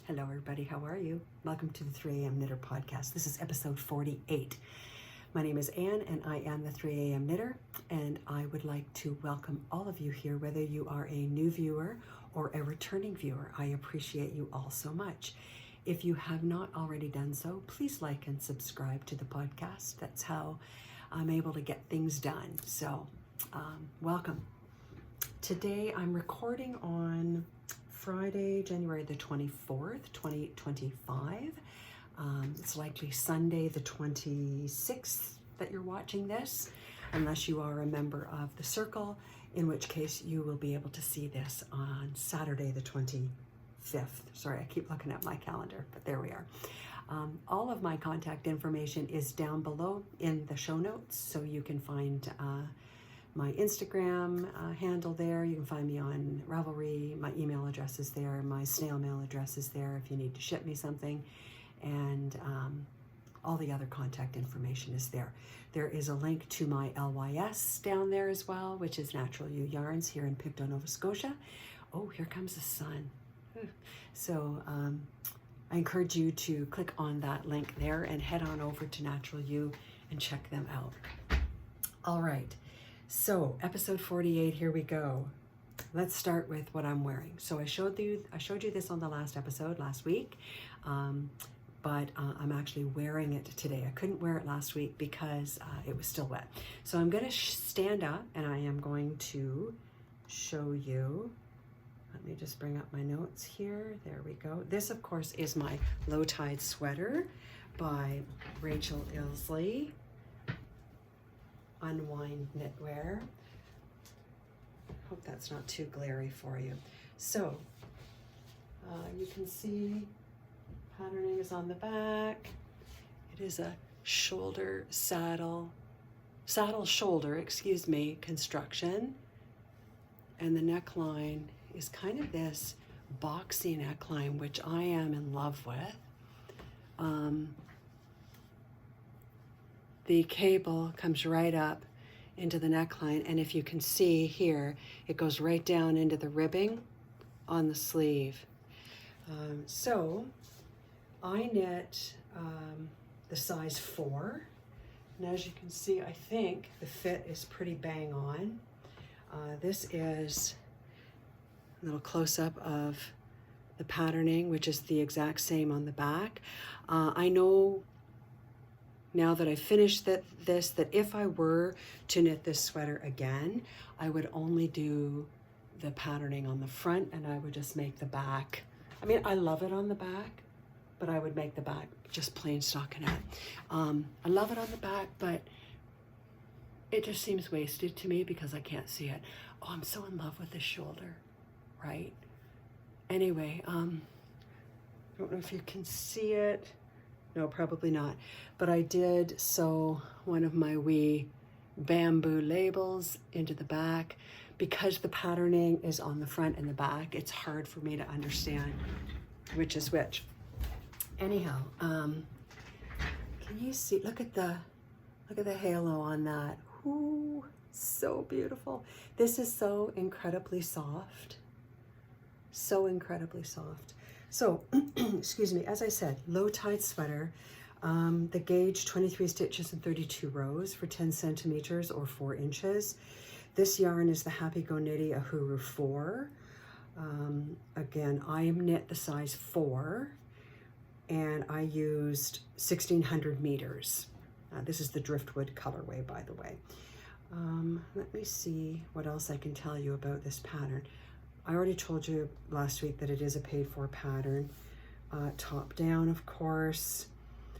Hello everybody, how are you? Welcome to the 3 a.m. Knitter podcast. This is episode 48. My name is Anne and I am the 3 a.m. Knitter, and I would like to welcome all of you here, whether you are a new viewer or a returning viewer. I appreciate you all so much. If you have not already done so, please like and subscribe to the podcast. That's how I'm able to get things done. So welcome. Today I'm recording on Friday, January the 24th, 2025. It's likely Sunday the 26th that you're watching this, unless you are a member of the circle, in which case you will be able to see this on Saturday the 25th. Sorry, I keep looking at my calendar, but there we are. All of my contact information is down below in the show notes, so you can find my Instagram handle there. You can find me on Ravelry. My email address is there. My snail mail address is there if you need to ship me something. And all the other contact information is there. There is a link to my LYS down there as well, which is Natural Ewe Yarns here in Pictou, Nova Scotia. Oh, here comes the sun. So I encourage you to click on that link there and head on over to Natural Ewe and check them out. All right. So episode 48, here we go. Let's start with what I'm wearing. So I showed you this on the last episode last week, but I'm actually wearing it today. I couldn't wear it last week because it was still wet. So I'm going to stand up and I am going to show you. Let me just bring up my notes here. There we go. This, of course, is my Low Tide sweater by Rachel Ilsley. Unwind knitwear. Hope that's not too glary for you. So you can see patterning is on the back. It is a saddle shoulder, excuse me, construction. And the neckline is kind of this boxy neckline, which I am in love with. The cable comes right up into the neckline, and if you can see here, it goes right down into the ribbing on the sleeve. So I knit the size 4, and as you can see, I think the fit is pretty bang on. This is a little close-up of the patterning, which is the exact same on the back. I know now that I finished this, that if I were to knit this sweater again, I would only do the patterning on the front and I would just make the back. I mean, I love it on the back, but I would make the back just plain stockinette. I love it on the back, but it just seems wasted to me because I can't see it. Oh, I'm so in love with this shoulder, right? Anyway, I don't know if you can see it. No, probably not. But I did sew one of my wee bamboo labels into the back. Because the patterning is on the front and the back, it's hard for me to understand which is which. Anyhow, can you see? Look at the halo on that. Ooh, so beautiful. This is so incredibly soft. So incredibly soft. So, excuse me, as I said, Low Tide sweater, the gauge 23 stitches and 32 rows for 10 centimeters or 4 inches. This yarn is the Happy Go Knitty Ahuru 4. Again, I am knit the size 4, and I used 1600 meters. This is the Driftwood colorway, by the way. Let me see what else I can tell you about this pattern. I already told you last week that it is a paid-for pattern. Top down, of course.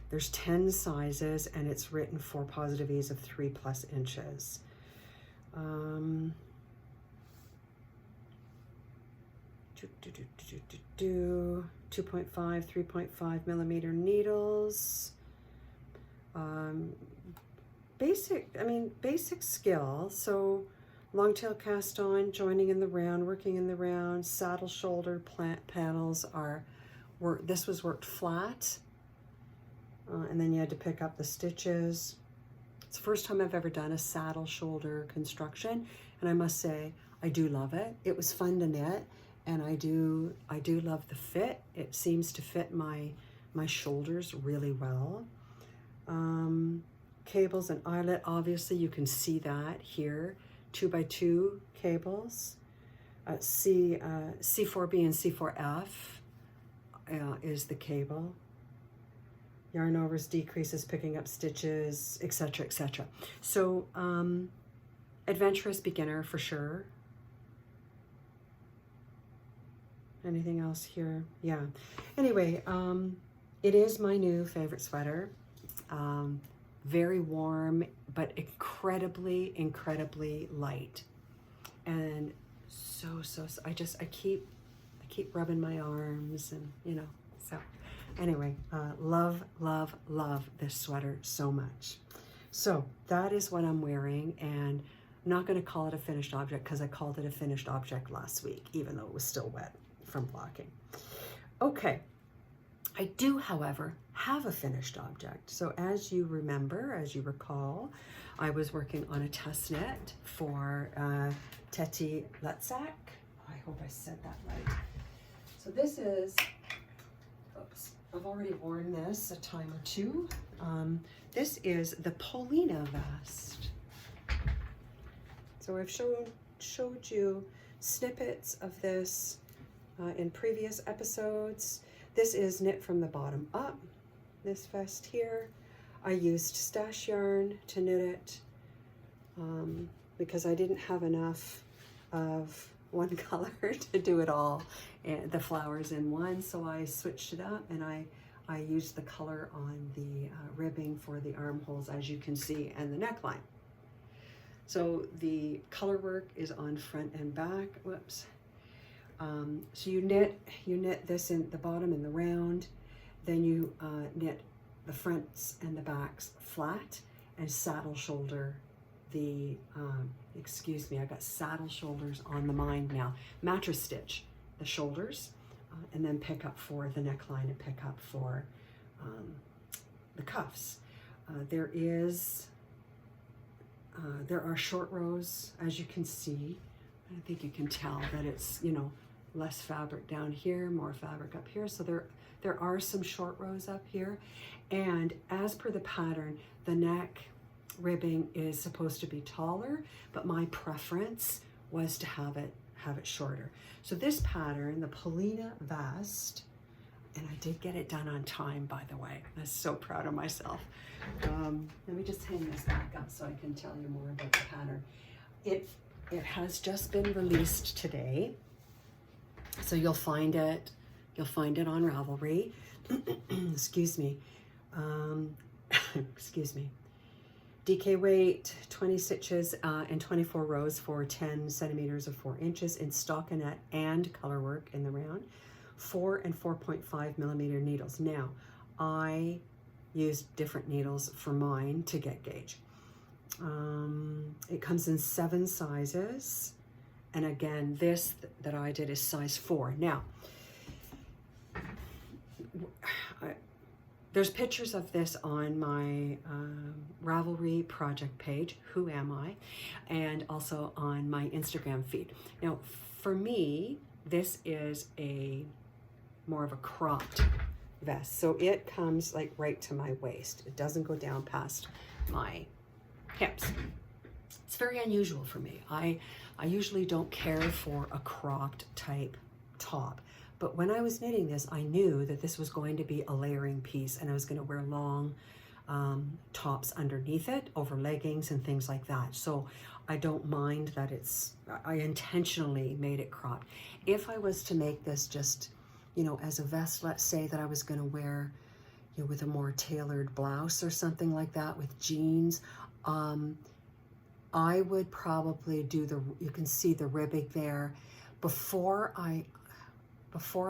There's 10 sizes, and it's written for positive ease of 3+ inches. 2.5, 3.5 millimeter needles. Basic skill. So long tail cast on, joining in the round, working in the round, saddle shoulder panels this was worked flat, and then you had to pick up the stitches. It's the first time I've ever done a saddle shoulder construction, and I must say I do love it. It was fun to knit, and I do love the fit. It seems to fit my shoulders really well. Cables and eyelet, obviously you can see that here, 2x2 cables. C4B and C4F is the cable. Yarn overs, decreases, picking up stitches, etc., etc. So adventurous beginner for sure. Anything else here? Yeah. Anyway, it is my new favorite sweater. Very warm, but incredibly, incredibly light. And so I keep rubbing my arms, and you know, so anyway, love this sweater so much. So that is what I'm wearing, and I'm not going to call it a finished object because I called it a finished object last week, even though it was still wet from blocking. Okay, I do, however, have a finished object. So as you remember, as you recall, I was working on a test knit for Teti Letsak. I hope I said that right. So this is, oops, I've already worn this a time or two. This is the Polina Vest. So I've showed you snippets of this in previous episodes. This is knit from the bottom up, this vest here. I used stash yarn to knit it because I didn't have enough of one color to do it all, and the flowers in one, so I switched it up, and I used the color on the ribbing for the armholes, as you can see, and the neckline. So the color work is on front and back. Whoops. So you knit this in the bottom in the round, then you knit the fronts and the backs flat and saddle shoulder the, excuse me, I got saddle shoulders on the mind now. Mattress stitch the shoulders and then pick up for the neckline and pick up for the cuffs. There are short rows, as you can see. I think you can tell that it's, you know, less fabric down here, more fabric up here. So there are some short rows up here. And as per the pattern, the neck ribbing is supposed to be taller, but my preference was to have it shorter. So this pattern, the Polina Vest, and I did get it done on time, by the way. I'm so proud of myself. Let me just hang this back up so I can tell you more about the pattern. It has just been released today. So you'll find it on Ravelry. Excuse me. Excuse me. DK weight, 20 stitches and 24 rows for 10 centimeters or 4 inches in stockinette and color work in the round. 4 and 4.5 millimeter needles. Now, I used different needles for mine to get gauge. It comes in 7 sizes. And again, this that I did is size 4. Now, there's pictures of this on my Ravelry project page, Who Am I? And also on my Instagram feed. Now, for me, this is more of a cropped vest. So it comes like right to my waist. It doesn't go down past my hips. It's very unusual for me. I usually don't care for a cropped type top, but when I was knitting this, I knew that this was going to be a layering piece, and I was going to wear long tops underneath it, over leggings and things like that. So I don't mind that I intentionally made it cropped. If I was to make this just, you know, as a vest, let's say that I was going to wear, you know, with a more tailored blouse or something like that with jeans, I would probably do you can see the ribbing there. Before I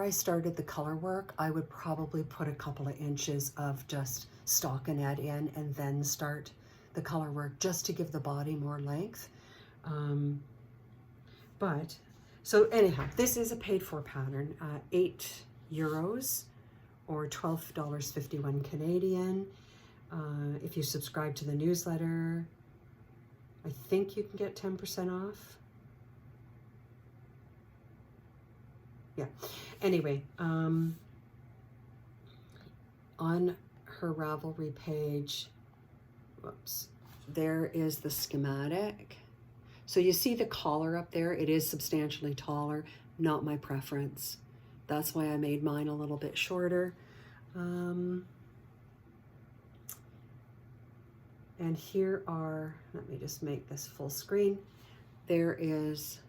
started the color work, I would probably put a couple of inches of just stockinette in and then start the color work, just to give the body more length. So anyhow, this is a paid for pattern, €8 or $12.51 Canadian. If you subscribe to the newsletter, I think you can get 10% off. Yeah. Anyway, on her Ravelry page, whoops, there is the schematic. So you see the collar up there, it is substantially taller, not my preference. That's why I made mine a little bit shorter. And here are, let me just make this full screen. There is,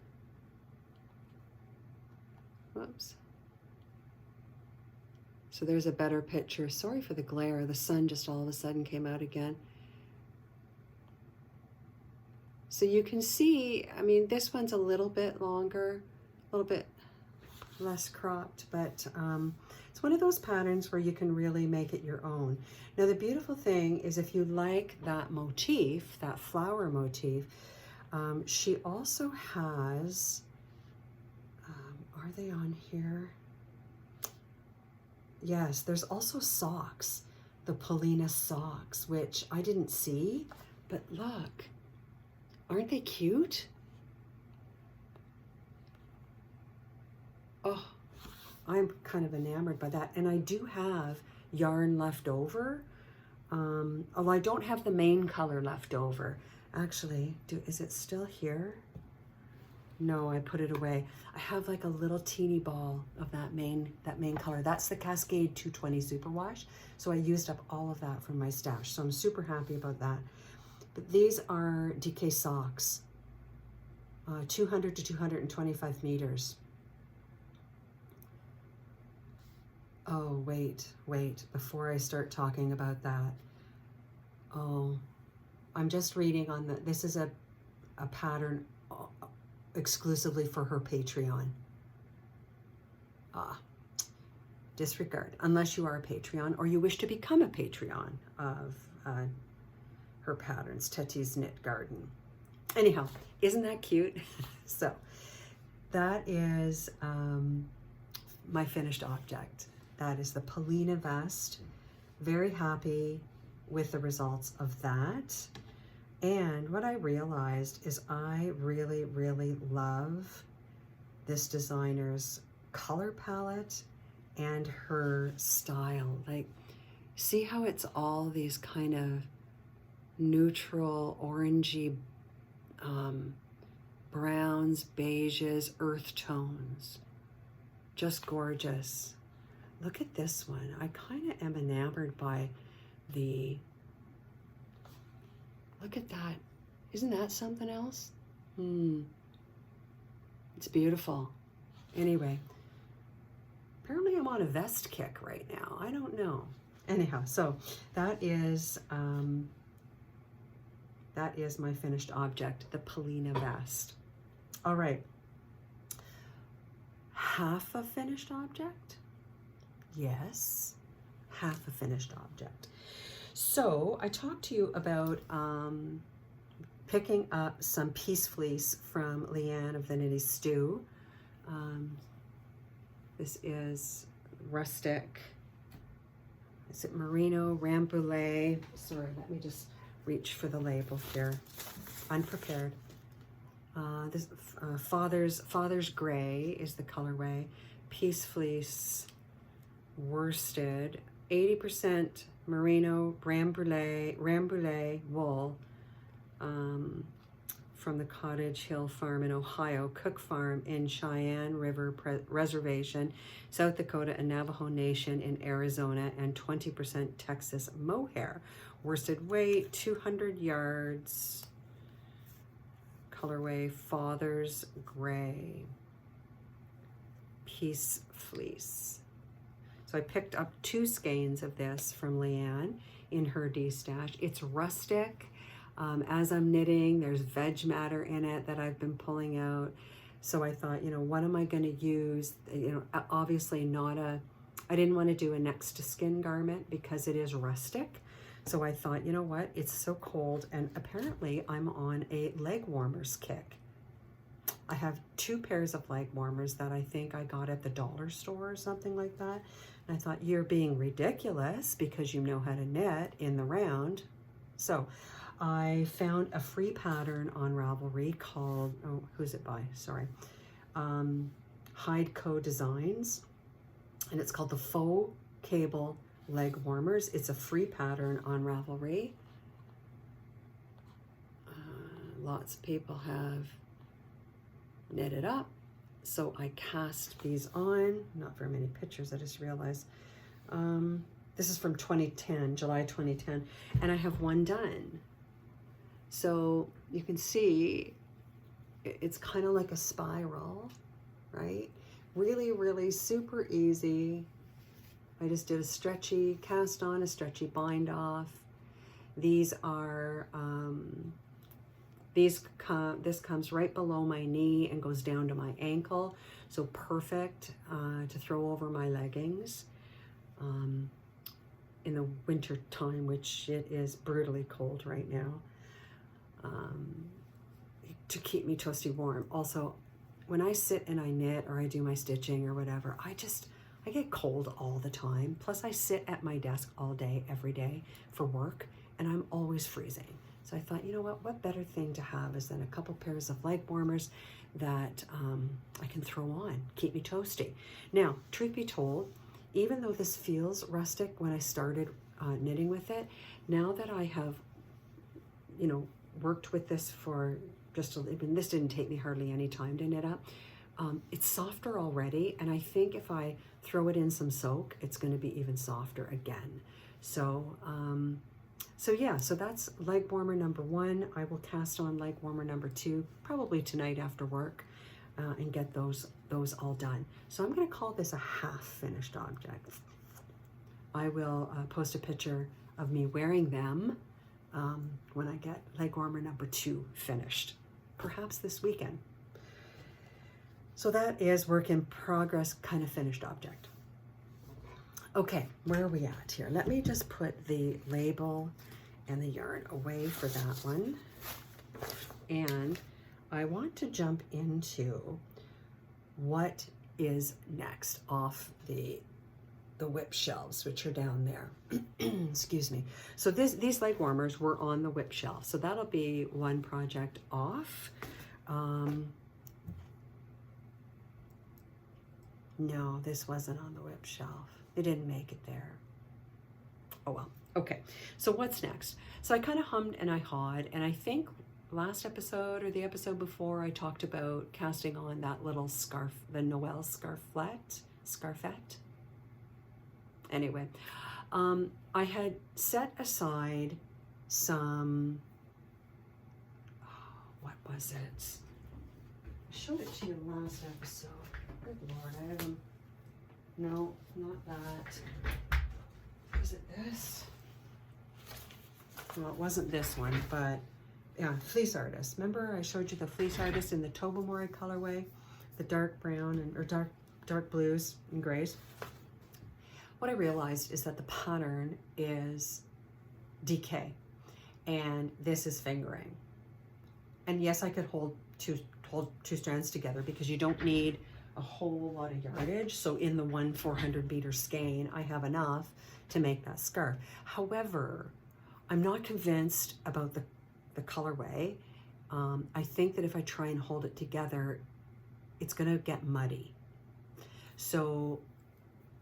whoops. So there's a better picture. Sorry for the glare. The sun just all of a sudden came out again. So you can see, I mean, this one's a little bit longer, a little bit less cropped, but it's one of those patterns where you can really make it your own. Now, the beautiful thing is if you like that motif, that flower motif, she also has, are they on here? Yes, there's also socks, the Polina socks, which I didn't see, but look, aren't they cute? Oh, I'm kind of enamored by that. And I do have yarn left over. Although I don't have the main color left over. Actually, is it still here? No, I put it away. I have like a little teeny ball of that main color. That's the Cascade 220 Superwash. So I used up all of that from my stash. So I'm super happy about that. But these are DK socks, 200 to 225 meters. Oh, wait, before I start talking about that. Oh, I'm just reading on this is a pattern exclusively for her Patreon. Disregard, unless you are a Patreon or you wish to become a Patreon of her patterns, Teti's Knit Garden. Anyhow, isn't that cute? So that is my finished object. That is the Polina Vest. Very happy with the results of that. And what I realized is I really, really love this designer's color palette and her style. Like, see how it's all these kind of neutral, orangey, browns, beiges, earth tones. Just gorgeous. Look at this one. I kind of am enamored by the, look at that. Isn't that something else? It's beautiful. Anyway, apparently I'm on a vest kick right now. I don't know. Anyhow, so that is my finished object, the Polina Vest. All right. Half a finished object? Yes, half a finished object. So I talked to you about picking up some piece fleece from Leanne of the Knitty Stew. This is rustic. Is it merino, rambouillet? Sorry, let me just reach for the label here. Unprepared. This Father's Gray is the colorway. Piece fleece, worsted, 80% merino, rambouillet wool from the Cottage Hill Farm in Ohio, Cook Farm in Cheyenne River Reservation, South Dakota and Navajo Nation in Arizona, and 20% Texas mohair. Worsted weight, 200 yards. Colorway, Father's Gray. Piece fleece. So I picked up 2 skeins of this from Leanne in her D-stash. It's rustic. As I'm knitting, there's veg matter in it that I've been pulling out. So I thought, you know, what am I going to use? You know, obviously I didn't want to do a next to skin garment because it is rustic. So I thought, you know what? It's so cold, and apparently I'm on a leg warmers kick. I have 2 pairs of leg warmers that I think I got at the dollar store or something like that. And I thought, you're being ridiculous because you know how to knit in the round. So I found a free pattern on Ravelry called, oh, who's it by? Sorry. Hide Co Designs, and it's called the Faux Cable Leg Warmers. It's a free pattern on Ravelry. Lots of people have knitted up, so I cast these on. Not very many pictures, I just realized. This is from 2010, July 2010, and I have one done. So you can see it's kind of like a spiral, right? Really, really super easy. I just did a stretchy cast on, a stretchy bind off. These are, this comes right below my knee and goes down to my ankle. So perfect to throw over my leggings in the winter time, which it is brutally cold right now, to keep me toasty warm. Also, when I sit and I knit or I do my stitching or whatever, I get cold all the time. Plus I sit at my desk all day, every day for work, and I'm always freezing. So I thought, you know what better thing to have is than a couple pairs of leg warmers that I can throw on, keep me toasty. Now, truth be told, even though this feels rustic when I started knitting with it, now that I have, you know, worked with this for just a little bit, this didn't take me hardly any time to knit up, it's softer already, and I think if I throw it in some soak, it's going to be even softer again. So, so that's leg warmer number 1. I will cast on leg warmer number 2 probably tonight after work and get those all done. So I'm going to call this a half finished object. I will post a picture of me wearing them when I get leg warmer number 2 finished, perhaps this weekend. So that is work in progress, kind of finished object. Okay, where are we at here? Let me just put the label and the yarn away for that one. And I want to jump into what is next off the whip shelves, which are down there. Excuse me. So these leg warmers were on the whip shelf. So that'll be one project off. No, this wasn't on the whip shelf. It didn't make it there. Oh well. Okay, so what's next? So I kind of hummed and I hawed, and I think last episode or the episode before I talked about casting on that little scarf, the Noel scarfette. Anyway, I had set aside some, what was it? I showed it to you last episode. Good Lord, I have them. No, not that. Is it this? Well, it wasn't this one, but yeah, Fleece Artist. Remember I showed you the Fleece Artist in the Tobermory colorway, the dark brown or dark blues and grays. What I realized is that the pattern is DK, and this is fingering. And yes, I could hold two strands together because you don't need a whole lot of yardage. So in the 400 meter skein, I have enough to make that scarf. However, I'm not convinced about the colorway. I think that if I try and hold it together, it's gonna get muddy. So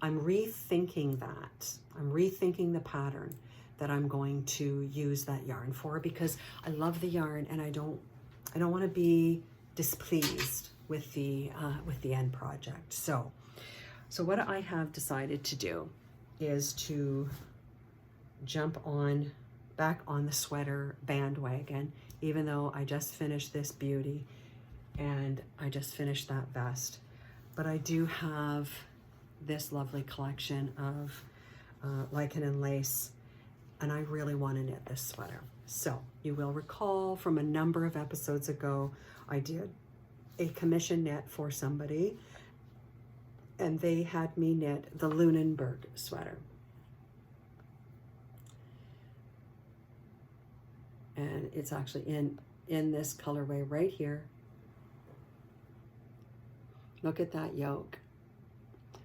I'm rethinking that. I'm rethinking the pattern that I'm going to use that yarn for, because I love the yarn and I don't want to be displeased with the end project. So what I have decided to do is to jump back on the sweater bandwagon, even though I just finished this beauty and I just finished that vest. But I do have this lovely collection of lichen and lace, and I really want to knit this sweater. So you will recall from a number of episodes ago, I did a commission knit for somebody, and they had me knit the Lunenburg sweater. And it's actually in this colorway right here. Look at that yoke.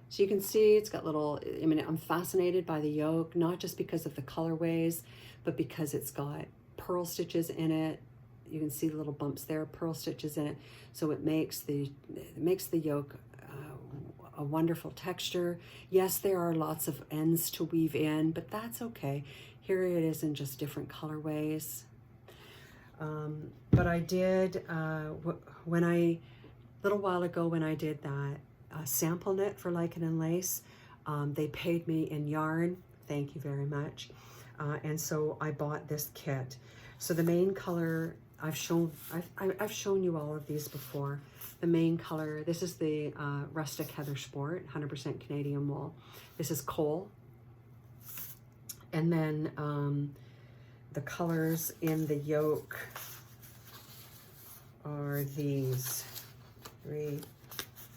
So you can see it's got little, I mean, I'm fascinated by the yoke, not just because of the colorways, but because it's got pearl stitches in it. You can see the little bumps there, pearl stitches in it. So it makes the yoke a wonderful texture. Yes, there are lots of ends to weave in, but that's okay. Here it is in just different colorways. But I did, when a little while ago when I did that sample knit for Lichen and Lace, they paid me in yarn. Thank you very much. And so I bought this kit. So the main color, I've shown you all of these before. The main color, this is the Rustic Heather Sport, 100% Canadian wool. This is coal. And then the colors in the yoke are these, 3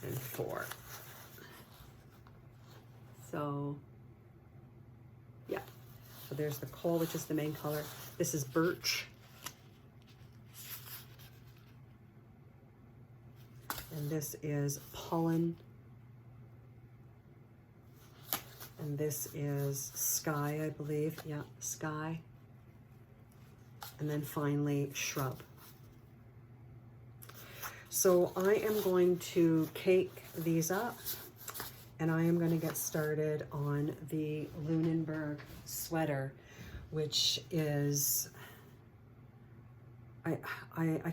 and 4. So, yeah. So there's the coal, which is the main color. This is birch. And this is pollen. And this is sky, I believe. Yeah, sky. And then finally, shrub. So I am going to cake these up, and I am going to get started on the Lunenburg sweater, which is, I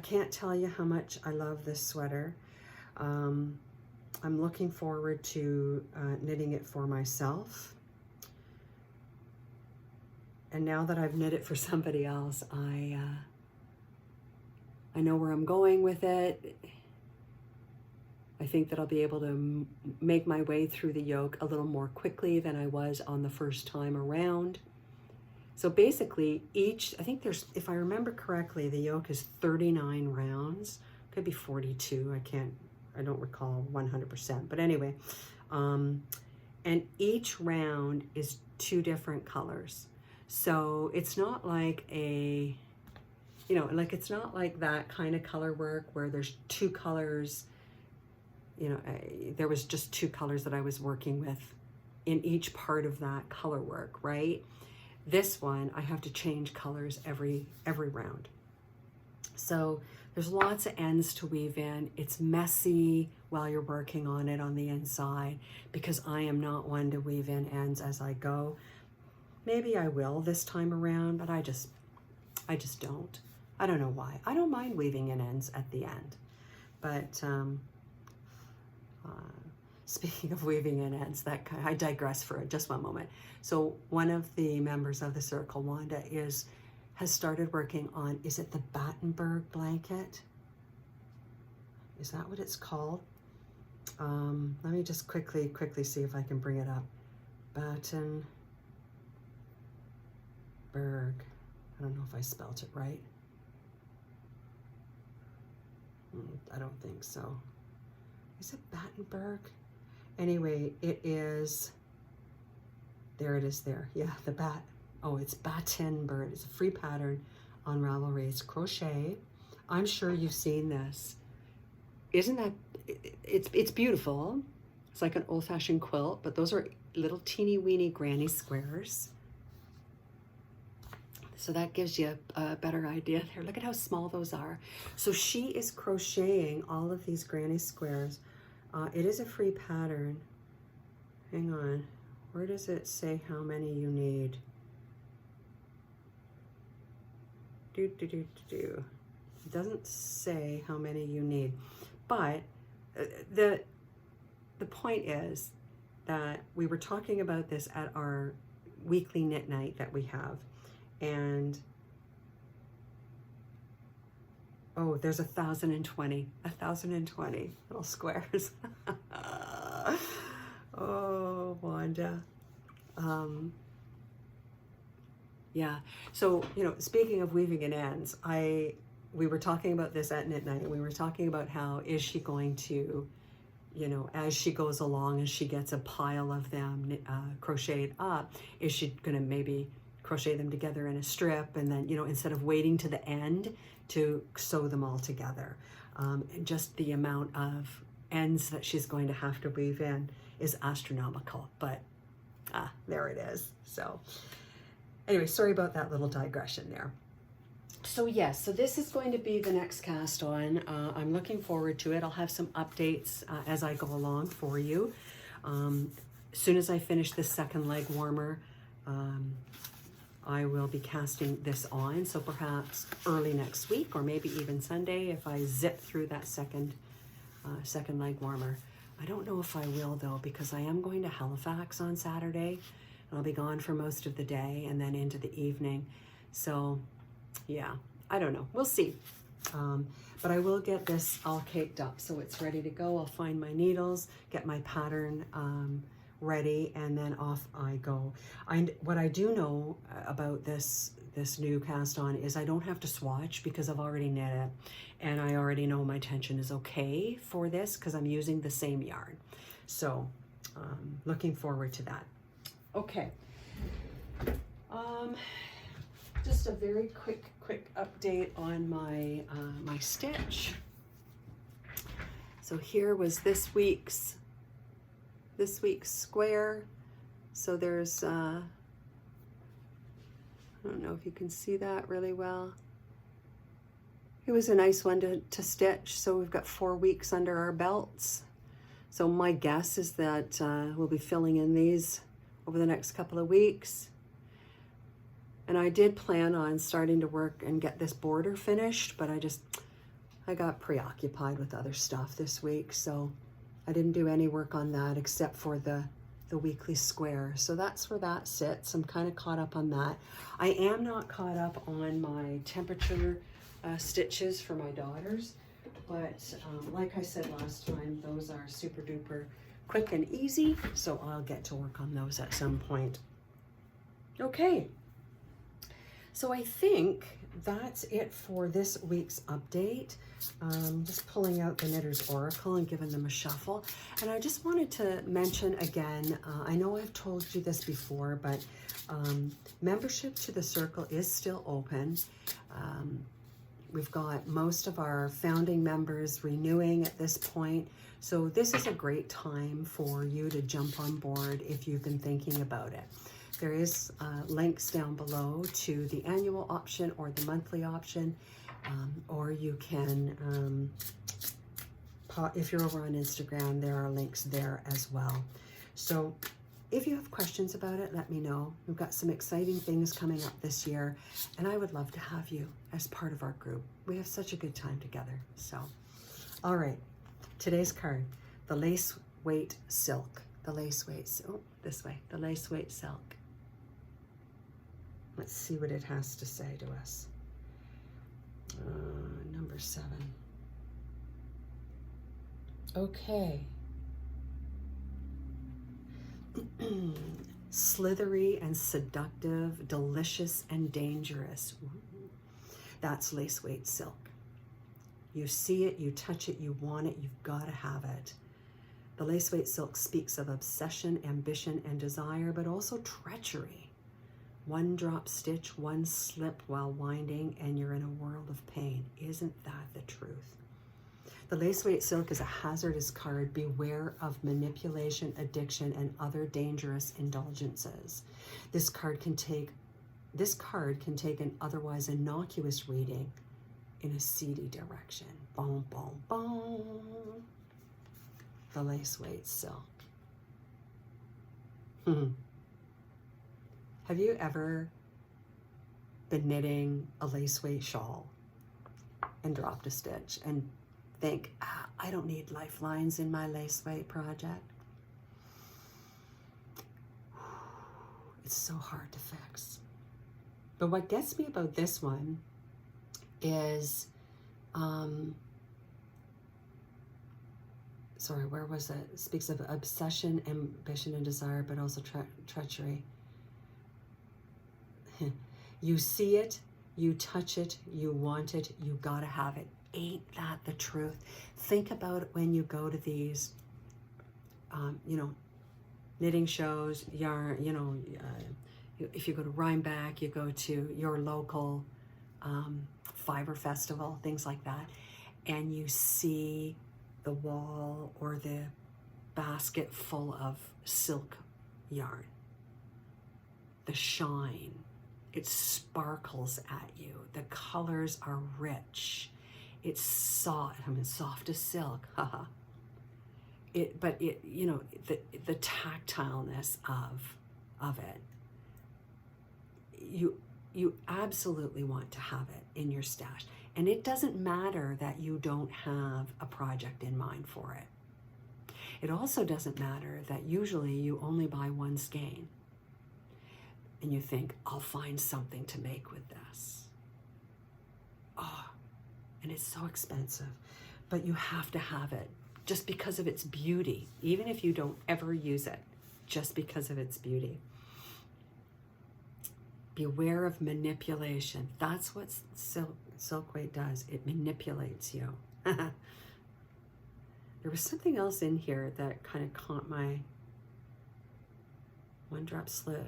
can't tell you how much I love this sweater. I'm looking forward to knitting it for myself. And now that I've knit it for somebody else, I know where I'm going with it. I think that I'll be able to make my way through the yoke a little more quickly than I was on the first time around. So basically I think there's, if I remember correctly, the yoke is 39 rounds. Could be 42, I don't recall 100%, but anyway. And each round is 2 different colors. So it's not like it's not like that kind of color work where there's 2 colors, there was just 2 colors that I was working with in each part of that color work, right? This one, I have to change colors every round. So there's lots of ends to weave in. It's messy while you're working on it on the inside because I am not one to weave in ends as I go. Maybe I will this time around, but I just don't. I don't know why. I don't mind weaving in ends at the end. But speaking of weaving in ends, I digress for just one moment. So one of the members of the circle, Wanda, has started working on, is it the Battenberg blanket? Is that what it's called? Let me just quickly see if I can bring it up. Battenberg. I don't know if I spelt it right. I don't think so. Is it Battenberg? Anyway, it is, there it is there. Yeah, it's Battenberg. It's a free pattern on Ravelry. It's crochet. I'm sure you've seen this. Isn't that, it's beautiful. It's like an old-fashioned quilt, but those are little teeny weeny granny squares. So that gives you a better idea there. Look at how small those are. So she is crocheting all of these granny squares. It is a free pattern. Hang on. Where does it say how many you need? It doesn't say how many you need. But the point is that we were talking about this at our weekly knit night that we have. And oh, there's 1,020 little squares. Oh, Wanda. Yeah. So, speaking of weaving in ends, we were talking about this at knit night. We were talking about how is she going to, as she goes along and she gets a pile of them crocheted up, is she going to maybe crochet them together in a strip and then, instead of waiting to the end to sew them all together. And just the amount of ends that she's going to have to weave in is astronomical, but there it is. So anyway, sorry about that little digression there. So yes, so this is going to be the next cast on. I'm looking forward to it. I'll have some updates as I go along for you. As soon as I finish this second leg warmer, I will be casting this on, so perhaps early next week or maybe even Sunday if I zip through that second leg warmer. I don't know if I will though, because I am going to Halifax on Saturday. I'll be gone for most of the day and then into the evening. So yeah, I don't know. We'll see. But I will get this all caked up so it's ready to go. I'll find my needles, get my pattern ready, and then off I go. What I do know about this new cast on is I don't have to swatch because I've already knit it, and I already know my tension is okay for this because I'm using the same yarn. So looking forward to that. Okay. Just a very quick update on my my stitch. So here was this week's square. So there's I don't know if you can see that really well. It was a nice one to stitch. So we've got 4 weeks under our belts. So my guess is that we'll be filling in these over the next couple of weeks. And I did plan on starting to work and get this border finished, but I got preoccupied with other stuff this week, so I didn't do any work on that except for the weekly square. So that's where that sits. I'm kind of caught up on that. I am not caught up on my temperature stitches for my daughters, but like I said last time, those are super duper quick and easy, so I'll get to work on those at some point. Okay. So I think that's it for this week's update. Just pulling out the Knitter's Oracle and giving them a shuffle. And I just wanted to mention again, I know I've told you this before, but membership to the circle is still open. We've got most of our founding members renewing at this point. So this is a great time for you to jump on board if you've been thinking about it. There is links down below to the annual option or the monthly option, or you can, if you're over on Instagram, there are links there as well. So if you have questions about it, let me know. We've got some exciting things coming up this year, and I would love to have you as part of our group. We have such a good time together. So, all right, today's card, the lace weight silk. The lace weight, oh, this way, the lace weight silk. Let's see what it has to say to us. Number 7. Okay. Slithery and seductive, delicious and dangerous. Ooh. That's lace weight silk. You see it, you touch it, you want it, you've got to have it. The lace weight silk speaks of obsession, ambition, and desire, but also treachery. One drop stitch, one slip while winding, and you're in a world of pain. Isn't that the truth? The lace weight silk is a hazardous card. Beware of manipulation, addiction, and other dangerous indulgences. This card can take an otherwise innocuous reading in a seedy direction. Boom, boom, boom. The lace weight silk. Have you ever been knitting a lace weight shawl and dropped a stitch and think, I don't need lifelines in my lace weight project? It's so hard to fix. But what gets me about this one is, sorry, where was it? It speaks of obsession, ambition, and desire, but also treachery. You see it, you touch it, you want it, you gotta have it. Ain't that the truth? Think about it when you go to these, knitting shows, yarn, if you go to Rhinebeck, you go to your local fiber festival, things like that, and you see the wall or the basket full of silk yarn. The shine. It sparkles at you. The colors are rich. It's soft. I mean, soft as silk. Haha. you know, the tactileness of it, you absolutely want to have it in your stash. And it doesn't matter that you don't have a project in mind for it. It also doesn't matter that usually you only buy one skein and you think, I'll find something to make with this. Oh, and it's so expensive, but you have to have it just because of its beauty, even if you don't ever use it, just because of its beauty. Beware of manipulation. That's what silk weight does. It manipulates you. There was something else in here that kind of caught my one drop slip.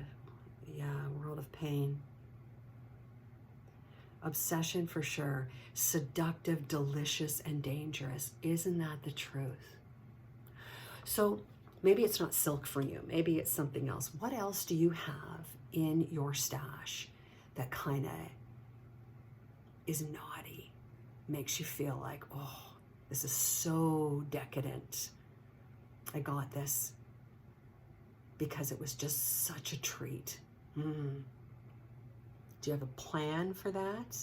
Yeah, world of pain. Obsession for sure. Seductive, delicious, and dangerous. Isn't that the truth? So maybe it's not silk for you. Maybe it's something else. What else do you have in your stash that kind of is naughty? Makes you feel like, oh, this is so decadent. I got this because it was just such a treat. Do you have a plan for that?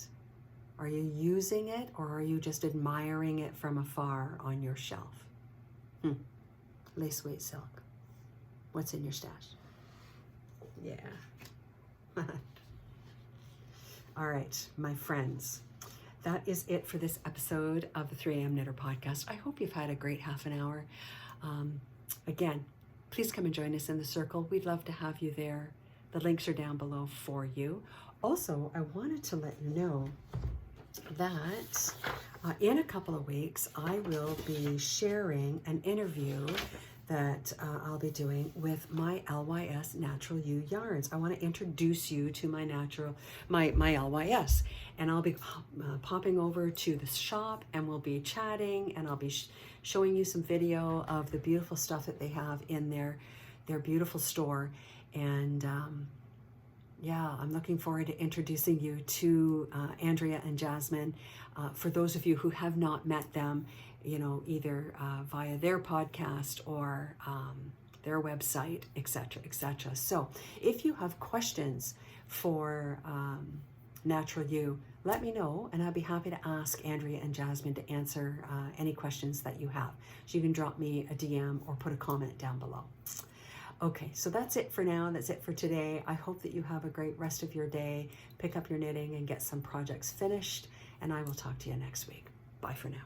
Are you using it, or are you just admiring it from afar on your shelf? Lace weight silk. What's in your stash? Yeah. All right, my friends. That is it for this episode of the 3am Knitter Podcast. I hope you've had a great half an hour. Again, please come and join us in the circle. We'd love to have you there. The links are down below for you. Also, I wanted to let you know that in a couple of weeks, I will be sharing an interview that I'll be doing with my LYS Natural Ewe Yarns. I want to introduce you to my LYS, and I'll be popping over to the shop, and we'll be chatting, and I'll be showing you some video of the beautiful stuff that they have in their beautiful store. And yeah, I'm looking forward to introducing you to Andrea and Jasmine. For those of you who have not met them, you know, either via their podcast or their website, etc., etc. So if you have questions for Natural Ewe, let me know, and I'll be happy to ask Andrea and Jasmine to answer any questions that you have. So you can drop me a DM or put a comment down below. Okay, so that's it for now. That's it for today. I hope that you have a great rest of your day. Pick up your knitting and get some projects finished, and I will talk to you next week. Bye for now.